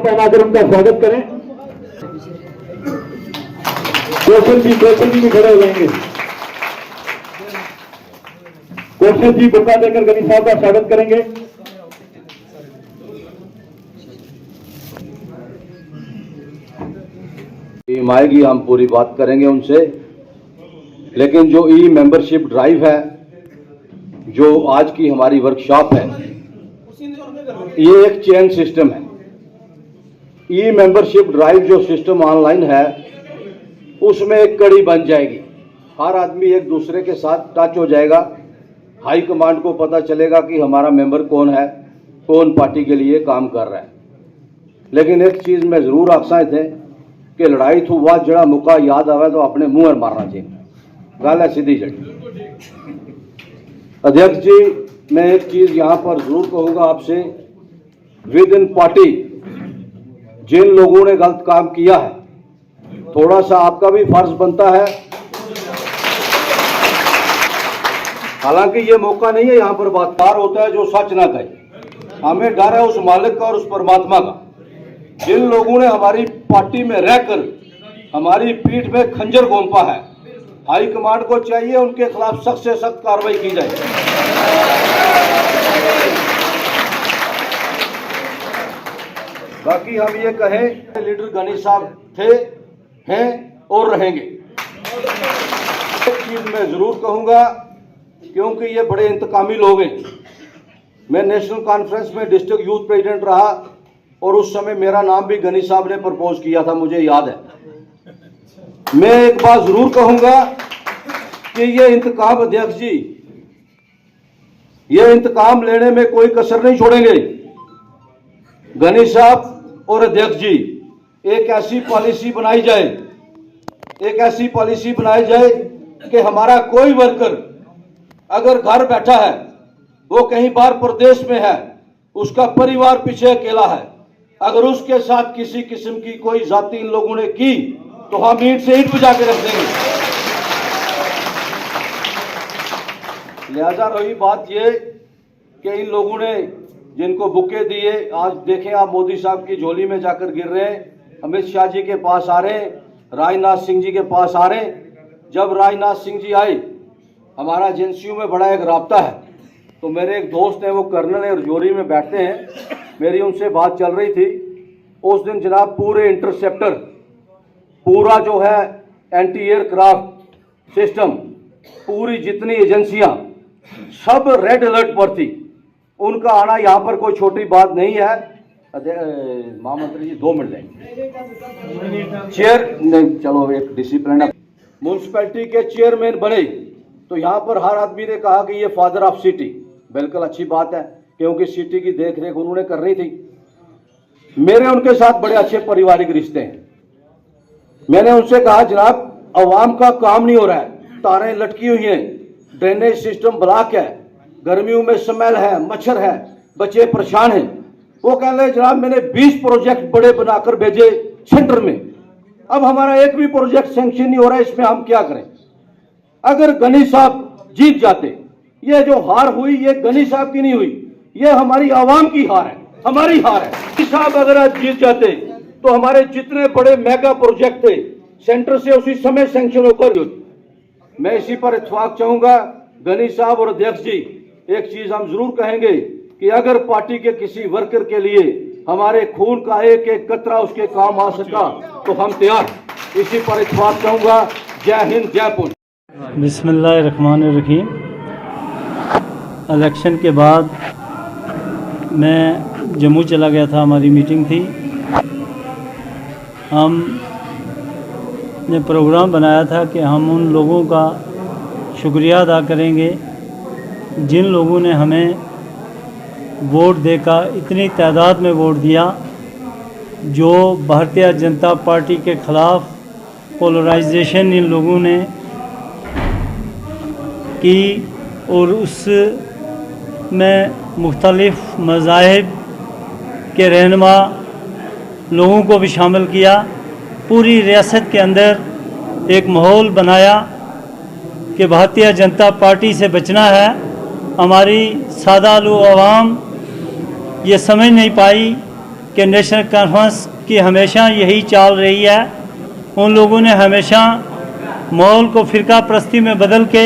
पहनाकर उनका स्वागत करें। कौशल जी भी खड़े हो जाएंगे। कौशल जी बुका देकर गणेश साहब का स्वागत करेंगे। टीम आएगी, हम पूरी बात करेंगे उनसे, लेकिन जो ई मेंबरशिप ड्राइव है, जो आज की हमारी वर्कशॉप है, ये एक चेन सिस्टम है। ई मेंबरशिप ड्राइव जो सिस्टम ऑनलाइन है, उसमें एक कड़ी बन जाएगी। हर आदमी एक दूसरे के साथ टच हो जाएगा। हाई कमांड को पता चलेगा कि हमारा मेंबर कौन है, कौन पार्टी के लिए काम कर रहा है। लेकिन एक चीज में जरूर आखसा थे कि लड़ाई थू वह जड़ा मुका याद आवे तो अपने मुंह मारना चाहिए। गल है सीधी जड़ी। अध्यक्ष जी, मैं एक चीज यहां पर जरूर कहूंगा आपसे, विद इन पार्टी जिन लोगों ने गलत काम किया है, थोड़ा सा आपका भी फर्ज बनता है। हालांकि ये मौका नहीं है यहां पर बातकार होता है जो सच ना कहे। हमें डर है उस मालिक का और उस परमात्मा का, जिन लोगों ने हमारी पार्टी में रहकर हमारी पीठ में खंजर घोंपा है। हाई कमांड को चाहिए उनके खिलाफ सख्त से सख्त कार्रवाई की जाए। बाकी हम ये कहें, लीडर गणेश साहब थे, हैं और रहेंगे। एक चीज मैं जरूर कहूंगा, क्योंकि ये बड़े इंतकामी लोग हैं। मैं नेशनल कॉन्फ्रेंस में डिस्ट्रिक्ट यूथ प्रेसिडेंट रहा और उस समय मेरा नाम भी गणेश साहब ने प्रपोज किया था, मुझे याद है। मैं एक बात जरूर कहूंगा कि ये इंतकाम, अध्यक्ष जी, ये इंतकाम लेने में कोई कसर नहीं छोड़ेंगे। गणेश साहब और अध्यक्ष जी, एक ऐसी पॉलिसी बनाई जाए, कि हमारा कोई वर्कर अगर घर बैठा है, वो कहीं बाहर प्रदेश में है, उसका परिवार पीछे अकेला है, अगर उसके साथ किसी किस्म की कोई जाति इन लोगों ने की तो हम ईंट से ईंट बजा के रख देंगे। लिहाजा रही बात ये कि इन लोगों ने जिनको बुके दिए, आज देखें आप मोदी साहब की झोली में जाकर गिर रहे हैं, अमित शाह जी के पास आ रहे हैं, राजनाथ सिंह जी के पास आ रहे हैं। जब राजनाथ सिंह जी आए, हमारा एजेंसियों में बड़ा एक राब्ता है, तो मेरे एक दोस्त हैं, वो कर्नल है और जोरी में बैठते हैं, मेरी उनसे बात चल रही थी। उस दिन जनाब पूरे इंटरसेप्टर, पूरा जो है एंटी एयरक्राफ्ट सिस्टम, पूरी जितनी एजेंसियां, सब रेड अलर्ट पर थी। उनका आना यहाँ पर कोई छोटी बात नहीं है। महामंत्री जी 2 मिनट देंगे। चेयर नहीं, चलो एक डिसिप्लिन। म्यूनसिपैलिटी के चेयरमैन बने तो यहाँ पर हर आदमी ने कहा कि ये फादर ऑफ सिटी। बिल्कुल अच्छी बात है, क्योंकि सिटी की देखरेख उन्होंने करनी थी। मेरे उनके साथ बड़े अच्छे पारिवारिक रिश्ते हैं। मैंने उनसे कहा, जनाब अवाम का काम नहीं हो रहा है, तारें लटकी हुई हैं, ड्रेनेज सिस्टम ब्लॉक है, गर्मियों में स्मेल है, मच्छर है, बच्चे परेशान हैं। वो कह रहे जनाब मैंने 20 प्रोजेक्ट बड़े बनाकर भेजे सेंटर में, अब हमारा एक भी प्रोजेक्ट सैंक्शन नहीं हो रहा है, इसमें हम क्या करें। अगर गणेश साहब जीत जाते, ये जो हार हुई ये गणेश साहब की नहीं हुई, ये हमारी आवाम की हार है, हमारी हार है। गणेश साहब अगर आज जीत जाते तो हमारे जितने बड़े मेगा प्रोजेक्ट थे सेंटर से उसी समय सैंक्शन होकर। मैं इसी पर इत्तेफाक चाहूंगा, गणेश साहब और अध्यक्ष जी, एक चीज हम जरूर कहेंगे कि अगर पार्टी के किसी वर्कर के लिए हमारे खून का एक एक कतरा उसके काम आ सका तो हम तैयार। इसी पर इत्तेफाक चाहूंगा। जय हिंद, जय पुण्य। बिस्मिल्लाहिर्रहमानिर्रहीम। इलेक्शन के बाद मैं जम्मू चला गया था, हमारी मीटिंग थी। हम ने प्रोग्राम बनाया था कि हम उन लोगों का शुक्रिया अदा करेंगे जिन लोगों ने हमें वोट देकर, इतनी तादाद में वोट दिया, जो भारतीय जनता पार्टी के ख़िलाफ़ पोलराइजेशन इन लोगों ने की और उसमें मुख्तलिफ़ मज़ाहिब के रहनुमा लोगों को भी शामिल किया। पूरी रियासत के अंदर एक माहौल बनाया कि भारतीय जनता पार्टी से बचना है। हमारी सादा आलू आवाम ये समझ नहीं पाई कि नेशनल कॉन्फ्रेंस की हमेशा यही चाल रही है। उन लोगों ने हमेशा माहौल को फ़िरका परस्ती में बदल के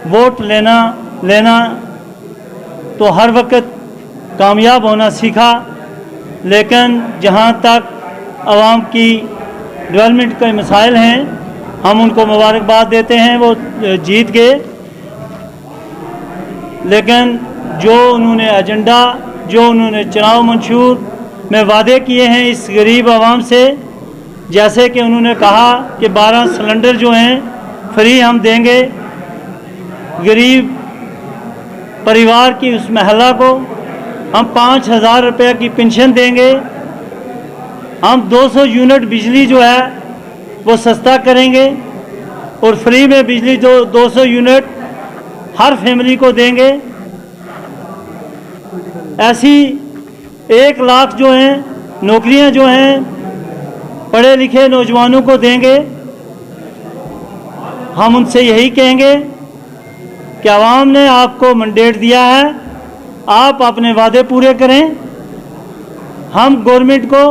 वोट लेना तो हर वक्त कामयाब होना सीखा, लेकिन जहाँ तक आवाम की डेवलपमेंट के मसाइल हैं, हम उनको मुबारकबाद देते हैं, वो जीत गए। लेकिन जो उन्होंने एजेंडा, जो उन्होंने चुनाव मंशूर में वादे किए हैं इस गरीब आवाम से, जैसे कि उन्होंने कहा कि 12 सिलेंडर जो हैं फ्री हम देंगे गरीब परिवार की, उस महिला को हम 5,000 रुपये की पेंशन देंगे, हम 200 यूनिट बिजली जो है वो सस्ता करेंगे और फ्री में बिजली 200 यूनिट हर फैमिली को देंगे। ऐसी 1 लाख जो हैं नौकरियां जो हैं पढ़े लिखे नौजवानों को देंगे। हम उनसे यही कहेंगे कि आवाम ने आपको मैंडेट दिया है, आप अपने वादे पूरे करें। हम गवर्नमेंट को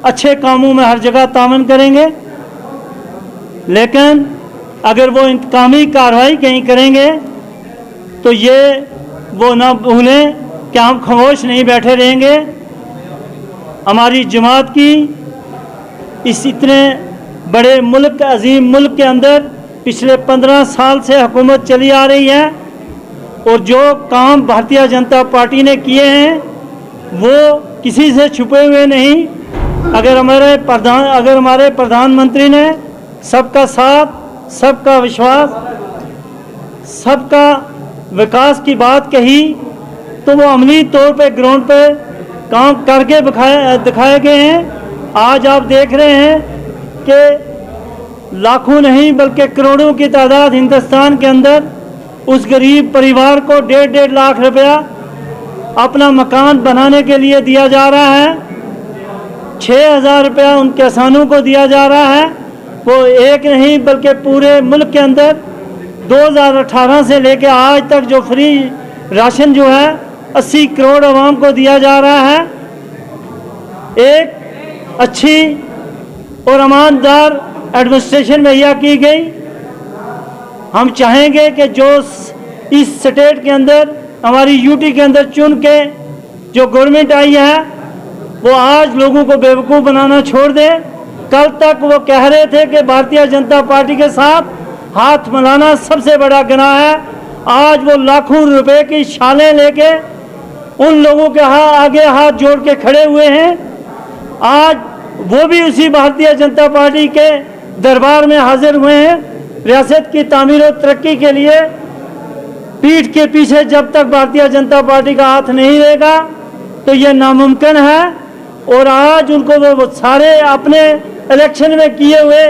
अच्छे कामों में हर जगह तामन करेंगे, लेकिन अगर वो इंतकामी कार्रवाई कहीं करेंगे तो ये वो ना भूलें कि हम खामोश नहीं बैठे रहेंगे। हमारी जमात की इस इतने बड़े मुल्क, अजीम मुल्क के अंदर पिछले 15 साल से हुकूमत चली आ रही है और जो काम भारतीय जनता पार्टी ने किए हैं वो किसी से छुपे हुए नहीं। अगर हमारे प्रधानमंत्री ने सबका साथ, सबका विश्वास, सबका विकास की बात कही तो वो अमली तौर पे ग्राउंड पे काम करके दिखाए गए हैं। आज आप देख रहे हैं कि लाखों नहीं बल्कि करोड़ों की तादाद हिंदुस्तान के अंदर उस गरीब परिवार को 1.5 लाख रुपया अपना मकान बनाने के लिए दिया जा रहा है। 6,000 रुपया उन किसानों को दिया जा रहा है। वो एक नहीं बल्कि पूरे मुल्क के अंदर 2018 से लेकर आज तक जो फ्री राशन जो है 80 करोड़ आवाम को दिया जा रहा है। एक अच्छी और ईमानदार एडमिनिस्ट्रेशन मुहैया की गई। हम चाहेंगे कि जो इस स्टेट के अंदर, हमारी यूटी के अंदर चुन के जो गवर्नमेंट आई है वो आज लोगों को बेवकूफ़ बनाना छोड़ दे। कल तक वो कह रहे थे कि भारतीय जनता पार्टी के साथ हाथ मिलाना सबसे बड़ा गुनाह है। आज वो लाखों रुपए की छालें लेके उन लोगों के आगे हाथ जोड़ के खड़े हुए हैं। आज वो भी उसी भारतीय जनता पार्टी के दरबार में हाजिर हुए हैं। रियासत की तामीर और तरक्की के लिए पीठ के पीछे जब तक भारतीय जनता पार्टी का हाथ नहीं रहेगा तो ये नामुमकिन है। और आज उनको वो सारे अपने इलेक्शन में किए हुए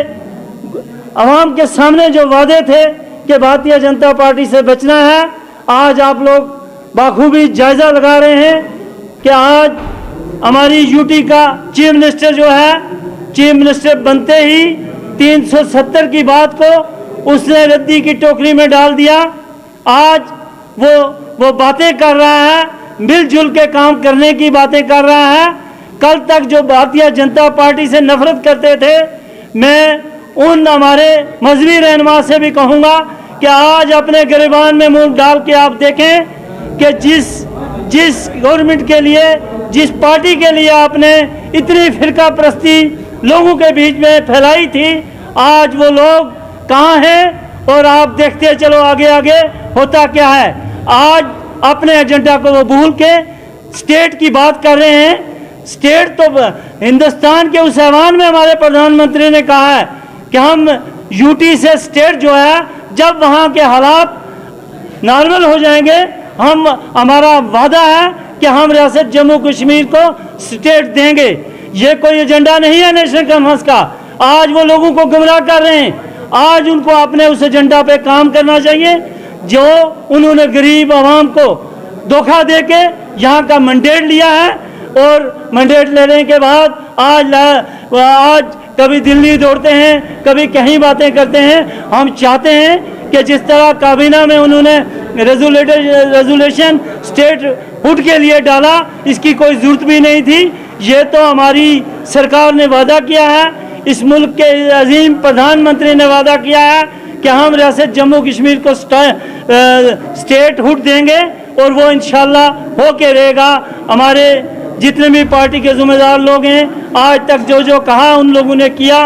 आवाम के सामने जो वादे थे कि भारतीय जनता पार्टी से बचना है, आज आप लोग बाखूबी जायजा लगा रहे हैं कि आज हमारी यूटी का चीफ मिनिस्टर जो है, चीफ मिनिस्टर बनते ही 370 की बात को उसने रद्दी की टोकरी में डाल दिया। आज वो बातें कर रहा है, मिलजुल के काम करने की बातें कर रहा है। कल तक जो भारतीय जनता पार्टी से नफरत करते थे, मैं उन हमारे मजहबी रहनुमा से भी कहूँगा कि आज अपने गिरबान में मुंह डाल के आप देखें कि जिस गवर्नमेंट के लिए, जिस पार्टी के लिए आपने इतनी फिरका परस्ती लोगों के बीच में फैलाई थी, आज वो लोग कहाँ हैं और आप देखते चलो आगे आगे होता क्या है। आज अपने एजेंडा को वो भूल के स्टेट की बात कर रहे हैं। स्टेट तो हिंदुस्तान के उस ऐवान में हमारे प्रधानमंत्री ने कहा है कि हम यूटी से स्टेट जो है, जब वहाँ के हालात नॉर्मल हो जाएंगे, हमारा वादा है कि हम रियासत जम्मू कश्मीर को स्टेट देंगे। ये कोई एजेंडा नहीं है नेशनल कॉन्फ्रेंस का। आज वो लोगों को गुमराह कर रहे हैं। आज उनको अपने उस एजेंडा पे काम करना चाहिए जो उन्होंने गरीब आवाम को धोखा देके यहाँ का मैंडेट लिया है। और मैंडेट लेने के बाद आज कभी दिल्ली दौड़ते हैं, कभी कहीं बातें करते हैं। हम चाहते हैं कि जिस तरह काबीना में उन्होंने रेजोल्यूशन स्टेट हुड के लिए डाला, इसकी कोई ज़रूरत भी नहीं थी। ये तो हमारी सरकार ने वादा किया है, इस मुल्क के अजीम प्रधानमंत्री ने वादा किया है कि हम रियासत जम्मू कश्मीर को स्टेट हुड देंगे और वो इंशाल्लाह होके रहेगा। हमारे जितने भी पार्टी के जिम्मेदार लोग हैं, आज तक जो जो कहा उन लोगों ने किया।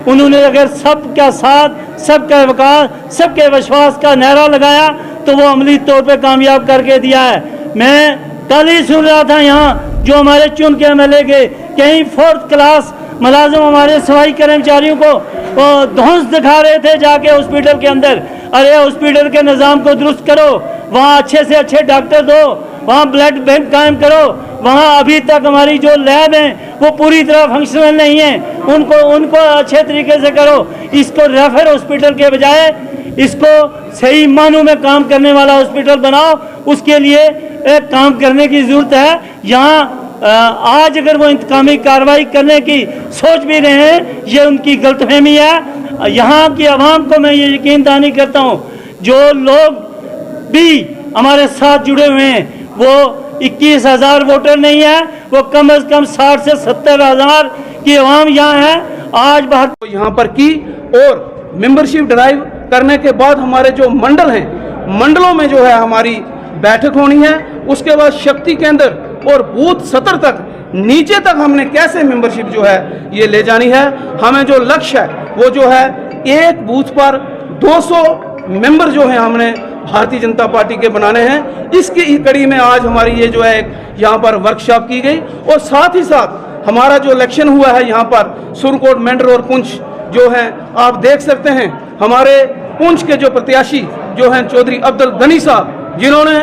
उन्होंने अगर सबका साथ, सबका विकास, सबके विश्वास का नारा लगाया तो वो अमली तौर पे कामयाब करके दिया है। मैं कल ही सुन रहा था यहाँ जो हमारे चुन के MLA के कहीं 4th क्लास मुलाजिम हमारे सफाई कर्मचारियों को ध्वंस दिखा रहे थे जाके हॉस्पिटल के अंदर। अरे हॉस्पिटल के निज़ाम को दुरुस्त करो, वहाँ अच्छे से अच्छे डॉक्टर दो, वहाँ ब्लड बैंक कायम करो। वहाँ अभी तक हमारी जो लैब हैं वो पूरी तरह फंक्शनल नहीं है, उनको अच्छे तरीके से करो। इसको रेफर हॉस्पिटल के बजाय इसको सही मानों में काम करने वाला हॉस्पिटल बनाओ। उसके लिए काम करने की ज़रूरत है। यहाँ आज अगर वो इंतकामी कार्रवाई करने की सोच भी रहे हैं, ये उनकी गलतफहमी है। यहाँ की आवाम को मैं ये यकीन दहानी करता हूँ, जो लोग भी हमारे साथ जुड़े हुए हैं वो 21,000 वोटर नहीं है, वो कम से कम 60 से 70,000 की आवाम यहाँ है। आज बाहर यहाँ पर की और मेंबरशिप ड्राइव करने के बाद हमारे जो मंडल हैं, मंडलों में जो है हमारी बैठक होनी है। उसके बाद शक्ति केंद्र और बूथ सतर तक नीचे तक हमने कैसे मेंबरशिप जो है ये ले जानी है। हमें जो लक्ष्य है वो जो है एक बूथ पर 200 मेंबर जो है हमने भारतीय जनता पार्टी के बनाने हैं। इसकी कड़ी में आज हमारी ये जो है यहाँ पर वर्कशॉप की गई और साथ ही साथ हमारा जो इलेक्शन हुआ है यहाँ पर सुरकोट, मेंढर और पुंछ जो है आप देख सकते हैं। हमारे पुंछ के जो प्रत्याशी जो हैं चौधरी अब्दुल गनी साहब, जिन्होंने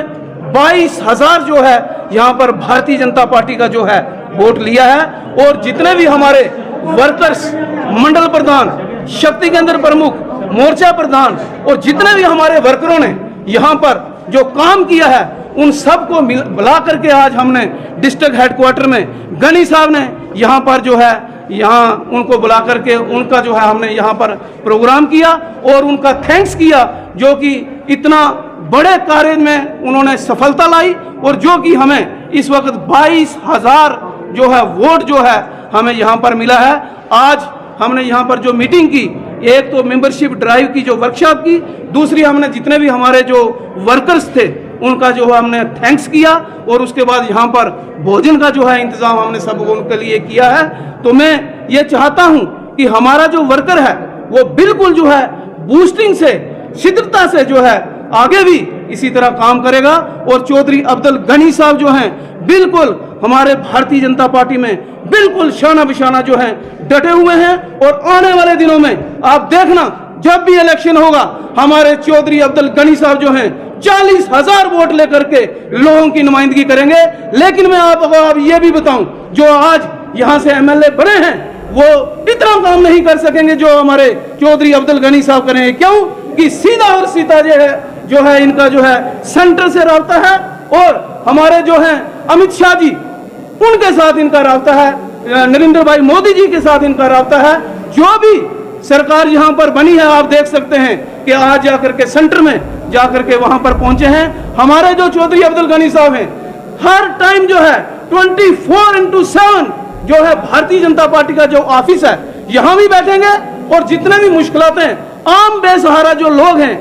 22,000 जो है यहाँ पर भारतीय जनता पार्टी का जो है वोट लिया है। और जितने भी हमारे वर्कर्स, मंडल प्रधान, शक्ति केंद्र प्रमुख, मोर्चा प्रधान और जितने भी हमारे वर्करों ने यहाँ पर जो काम किया है उन सबको बुला करके आज हमने डिस्ट्रिक्ट हेडक्वार्टर में गनी साहब ने यहाँ पर जो है यहाँ उनको बुला करके उनका जो है हमने यहाँ पर प्रोग्राम किया और उनका थैंक्स किया, जो कि इतना बड़े कार्य में उन्होंने सफलता लाई और जो कि हमें इस वक्त 22,000 जो है वोट जो है हमें यहाँ पर मिला है। आज हमने यहाँ पर जो मीटिंग की, एक तो मेंबरशिप ड्राइव की जो वर्कशॉप की, दूसरी हमने जितने भी हमारे जो वर्कर्स थे उनका जो है हमने थैंक्स किया और उसके बाद यहाँ पर भोजन का जो है इंतजाम हमने सब उनके लिए किया है। तो मैं ये चाहता हूँ कि हमारा जो वर्कर है वो बिल्कुल जो है बूस्टिंग से, शीघ्रता से जो है आगे भी इसी तरह काम करेगा। और चौधरी अब्दुल गनी साहब जो हैं बिल्कुल हमारे भारतीय जनता पार्टी में बिल्कुल शाना बिशाना जो है डटे हुए हैं। और आने वाले दिनों में आप देखना, जब भी इलेक्शन होगा हमारे चौधरी अब्दुल गनी साहब जो हैं 40,000 वोट लेकर के लोगों की नुमाइंदगी करेंगे। लेकिन मैं आपको अब ये भी बताऊं, जो आज यहाँ से MLA बने हैं वो इतना काम नहीं कर सकेंगे जो हमारे चौधरी अब्दुल गनी साहब करेंगे। क्यों कि सीधा और सीधा जो है इनका जो है सेंटर से राब्ता है और हमारे जो है अमित शाह जी उनके साथ इनका राब्ता है, नरेंद्र भाई मोदी जी के साथ इनका राब्ता है। जो भी सरकार यहाँ पर बनी है आप देख सकते हैं कि आज जाकर के सेंटर में जाकर के वहां पर पहुंचे हैं। हमारे जो चौधरी अब्दुल गनी साहब हैं हर टाइम जो है 24/7 जो है भारतीय जनता पार्टी का जो ऑफिस है यहाँ भी बैठेंगे और जितने भी मुश्किलातें आम बेसहारा जो लोग हैं